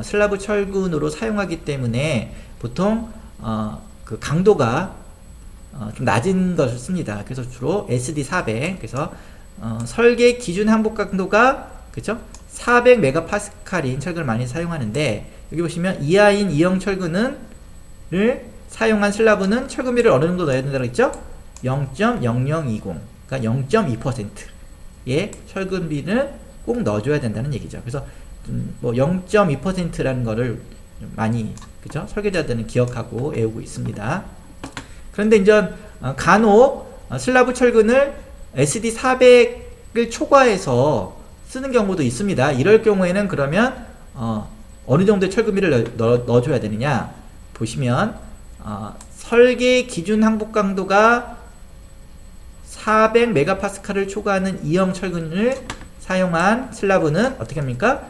슬라브 철근으로 사용하기 때문에 보통 그 강도가 좀 낮은 것을 씁니다. 그래서 주로 SD400. 그래서 설계 기준 항복 강도가 그죠? 400메가파스칼인 철근을 많이 사용하는데 여기 보시면 이하인 이형 철근을 사용한 슬라브는 철근비를 어느 정도 넣어야 된다고 했죠? 0.0020 그러니까 0.2%의 철근비는 꼭 넣어줘야 된다는 얘기죠. 그래서 뭐 0.2%라는 거를 많이 그죠? 설계자들은 기억하고 외우고 있습니다. 그런데 이제 간혹 슬라브 철근을 SD400을 초과해서 쓰는 경우도 있습니다. 이럴 경우에는 그러면 어느 정도의 철근비를 넣어줘야 되느냐 보시면 설계 기준 항복 강도가 400메가파스칼을 초과하는 이형 철근을 사용한 슬라브는 어떻게 합니까?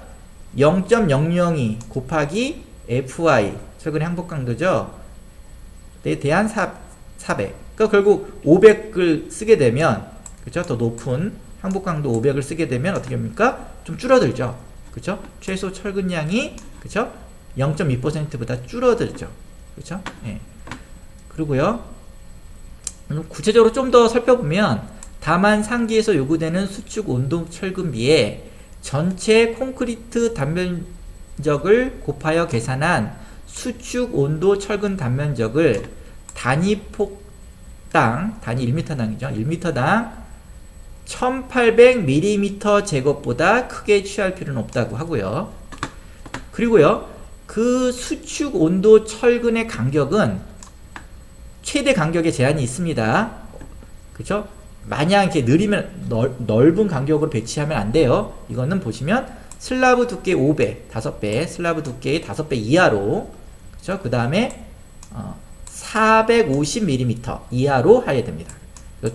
0.002 곱하기 FY 철근의 항복 강도죠. 대한 400. 그러니까 결국 500을 쓰게 되면, 그죠? 더 높은 항복 강도 500을 쓰게 되면 어떻게 합니까? 좀 줄어들죠. 그죠? 최소 철근량이, 그죠? 0.2%보다 줄어들죠. 그죠? 예. 그리고요, 구체적으로 좀 더 살펴보면, 다만 상기에서 요구되는 수축 온도 철근비에 전체 콘크리트 단면적을 곱하여 계산한 수축 온도 철근 단면적을 단위 폭당, 단위 1m당이죠. 1m당 1800mm 제곱보다 크게 취할 필요는 없다고 하고요. 그리고요, 그 수축 온도 철근의 간격은 최대 간격에 제한이 있습니다. 그죠? 마냥 이렇게 느리면 넓은 간격으로 배치하면 안 돼요. 이거는 보시면 슬라브 두께 5배, 5배, 슬라브 두께의 5배 이하로, 그죠? 그 다음에 450mm 이하로 해야 됩니다.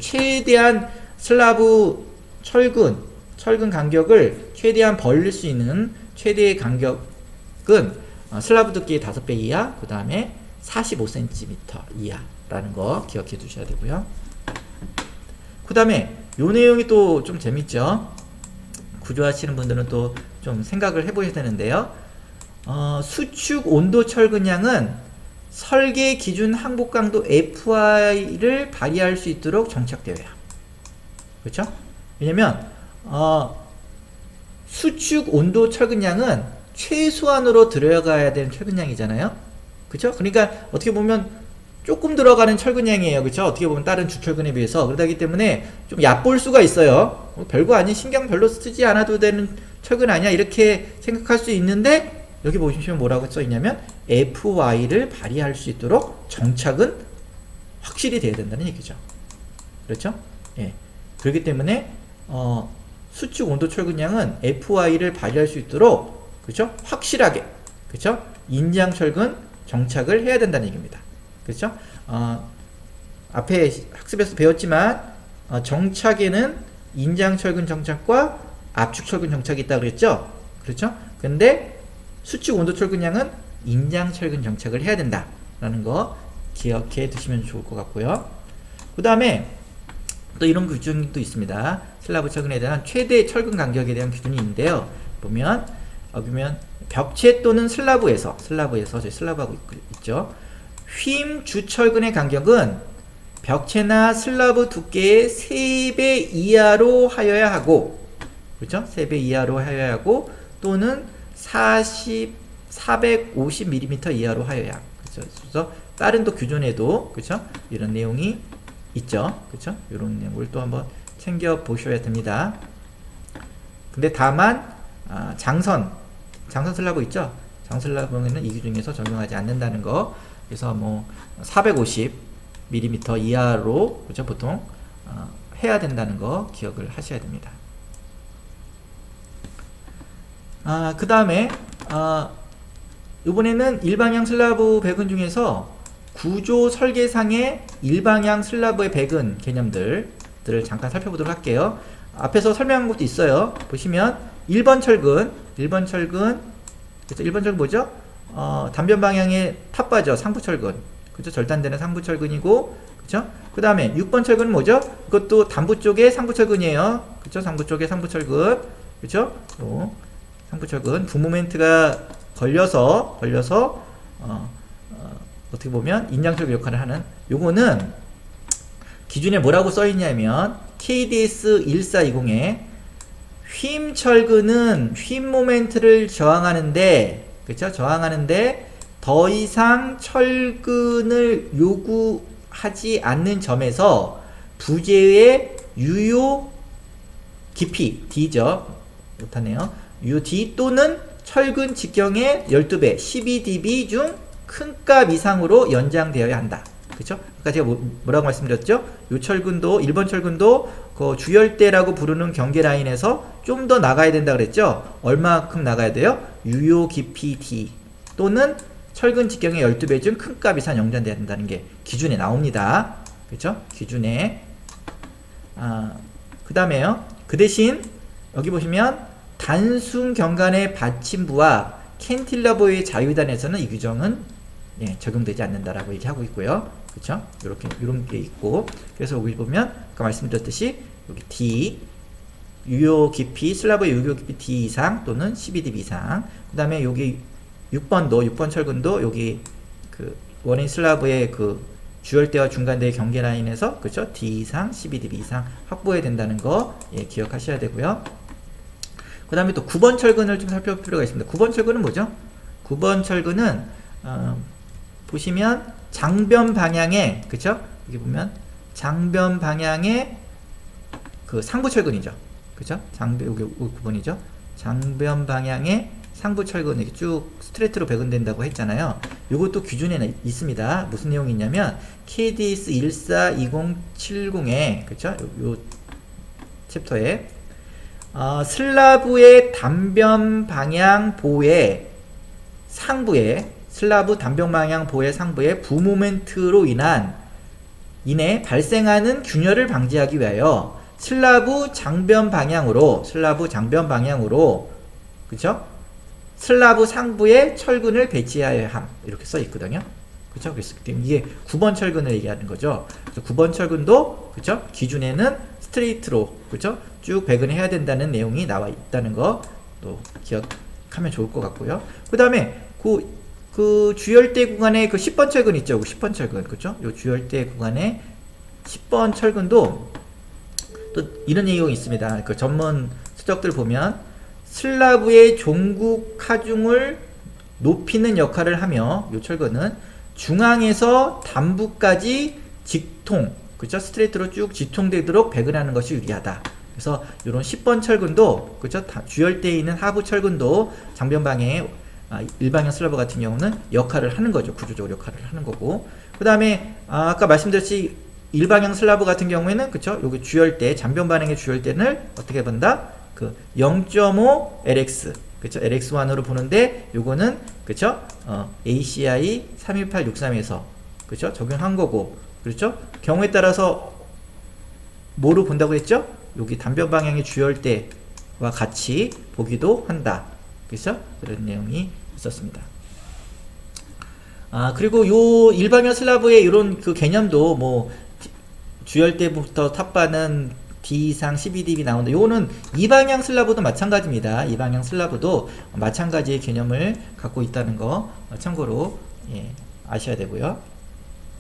최대한 슬라브 철근 간격을 최대한 벌릴 수 있는 최대의 간격은 슬라브 두께의 5배 이하, 그 다음에 45cm 이하라는 거 기억해 두셔야 되고요. 그 다음에 요 내용이 또 좀 재밌죠. 구조하시는 분들은 또 좀 생각을 해보셔야 되는데요. 수축 온도 철근량은 설계 기준 항복 강도 FI를 발휘할 수 있도록 정착되어야. 그렇죠? 왜냐면 수축 온도 철근량은 최소한으로 들어가야 되는 철근량이잖아요. 그렇죠? 그러니까 어떻게 보면 조금 들어가는 철근량이에요. 그렇죠? 어떻게 보면 다른 주철근에 비해서. 그러기 때문에 좀 얕볼 수가 있어요. 별거 아닌, 신경 별로 쓰지 않아도 되는 철근 아니야, 이렇게 생각할 수 있는데, 여기 보시면 뭐라고 써 있냐면 FY를 발휘할 수 있도록 정착은 확실히 돼야 된다는 얘기죠. 그렇죠? 예. 그렇기 때문에 수축 온도 철근량은 FY를 발휘할 수 있도록, 그렇죠? 확실하게, 그렇죠? 인장 철근 정착을 해야 된다는 얘기입니다. 그렇죠? 앞에 학습에서 배웠지만 정착에는 인장 철근 정착과 압축 철근 정착이 있다고 그랬죠? 그렇죠? 근데 수축 온도 철근량은 인장 철근 정착을 해야 된다라는 거 기억해 두시면 좋을 것 같고요. 그 다음에 또 이런 기준도 있습니다. 슬라브 철근에 대한 최대 철근 간격에 대한 기준이 있는데요. 보면 벽체 또는 슬라브에서 저희 슬라브하고 있죠. 휨 주철근의 간격은 벽체나 슬라브 두께의 3배 이하로 하여야 하고, 그렇죠? 3배 이하로 하여야 하고, 또는 450mm 이하로 하여야. 그렇죠? 그래서 다른 또 규정에도, 그렇죠? 이런 내용이 있죠. 그렇죠? 이런 내용을 또 한번 챙겨 보셔야 됩니다. 근데 다만 장선 슬라브 있죠? 장선 슬라브는 이 규정에서 적용하지 않는다는 거. 그래서 뭐 450mm 이하로, 그렇죠? 보통 해야 된다는 거 기억을 하셔야 됩니다. 그 다음에 이번에는 일방향 슬라브 배근 중에서 구조 설계상의 일방향 슬라브의 배근 개념들을 잠깐 살펴보도록 할게요. 앞에서 설명한 것도 있어요. 보시면 1번 철근 그래서 1번 철근 뭐죠? 단변 방향의 탑바죠. 상부철근. 그죠? 절단되는 상부철근이고, 그죠? 그 다음에 6번 철근은 뭐죠? 그것도 단부 쪽의 상부철근이에요. 그죠? 상부 쪽의 상부철근. 그죠? 상부철근. 부모멘트가 걸려서, 어떻게 보면 인장철근 역할을 하는, 요거는 기준에 뭐라고 써있냐면, KDS 1420에 휨 철근은 휨 모멘트를 저항하는데, 그렇죠? 저항하는데 더 이상 철근을 요구하지 않는 점에서 부재의 유효 깊이 D죠. 못하네요. 유효 D 또는 철근 직경의 12배 12dB 중 큰 값 이상으로 연장되어야 한다. 그렇죠? 아까 제가 뭐라고 말씀드렸죠? 요 철근도 1번 철근도 그 주열대라고 부르는 경계 라인에서 좀 더 나가야 된다 그랬죠? 얼마큼 나가야 돼요? 유효 깊이 D 또는 철근 직경의 12배 중 큰 값 이상 연장돼야 된다는 게 기준에 나옵니다. 그렇죠? 기준에. 그 다음에요. 그 대신 여기 보시면 단순 경관의 받침부와 캔틸러버의 자유단에서는 이 규정은 적용되지 않는다라고 얘기하고 있고요. 그쵸? 이런 게 있고, 그래서 여기 보면 아까 말씀드렸듯이 여기 D 유효 깊이, 슬라브의 유효 깊이 D 이상 또는 12dB 이상. 그 다음에 여기 6번 철근도 여기 그 원인 슬라브의 그 주열대와 중간대의 경계 라인에서 그죠? D 이상, 12dB 이상 확보해야 된다는 거 예, 기억하셔야 되고요. 그 다음에 또 9번 철근을 좀 살펴볼 필요가 있습니다. 9번 철근은 뭐죠? 9번 철근은 보시면 장변 방향에 그쵸? 여기 보면 장변 방향에 그 상부 철근이죠. 그쵸? 여기 9번이죠. 장변 방향에 상부 철근 이렇게 쭉 스트레이트로 배근된다고 했잖아요. 이것도 기준에 있습니다. 무슨 내용이 있냐면 KDS 142070에 그쵸? 요 챕터에 슬라브의 단변 방향 보의 상부에 슬라브 단변 방향 보의 상부에 부모멘트로 인해 발생하는 균열을 방지하기 위하여 슬라브 장변 방향으로 그쵸? 슬라브 상부에 철근을 배치하여야 함 이렇게 써 있거든요. 그쵸? 그래서 이게 9번 철근을 얘기하는 거죠. 그래서 9번 철근도 그쵸? 기준에는 스트레이트로 그쵸? 쭉 배근해야 된다는 내용이 나와 있다는 거 또 기억하면 좋을 것 같고요. 그 다음에 그 주열대 구간에 그 10번 철근 있죠. 10번 철근 그쵸? 요 주열대 구간에 10번 철근도 또 이런 내용이 있습니다. 그 전문 서적들 보면 슬라브의 종국 하중을 높이는 역할을 하며 요 철근은 중앙에서 단부까지 직통 그쵸? 스트레이트로 쭉 직통되도록 배근하는 것이 유리하다. 그래서 이런 10번 철근도 그쵸? 주열대에 있는 하부 철근도 장변방향의 일방향 슬라브 같은 경우는 역할을 하는 거죠. 구조적으로 역할을 하는 거고. 그 다음에 아까 말씀드렸듯이 일방향 슬라브 같은 경우에는 그쵸? 여기 주열대 잔변 반응의 주열대를 어떻게 본다? 그 0.5 LX 그쵸? LX1으로 보는데 요거는 그쵸? ACI 31863에서 그쵸? 적용한 거고 그렇죠? 경우에 따라서 뭐로 본다고 했죠? 여기 단변 방향의 주열대와 같이 보기도 한다. 그래서 그런 내용이 있었습니다. 그리고 요 일방향 슬라브의 이런 그 개념도 뭐 주열대부터 탑바는 D 이상 12dB 나온다. 요거는 이방향 슬라브도 마찬가지입니다. 이방향 슬라브도 마찬가지의 개념을 갖고 있다는 거 참고로 예, 아셔야 되고요.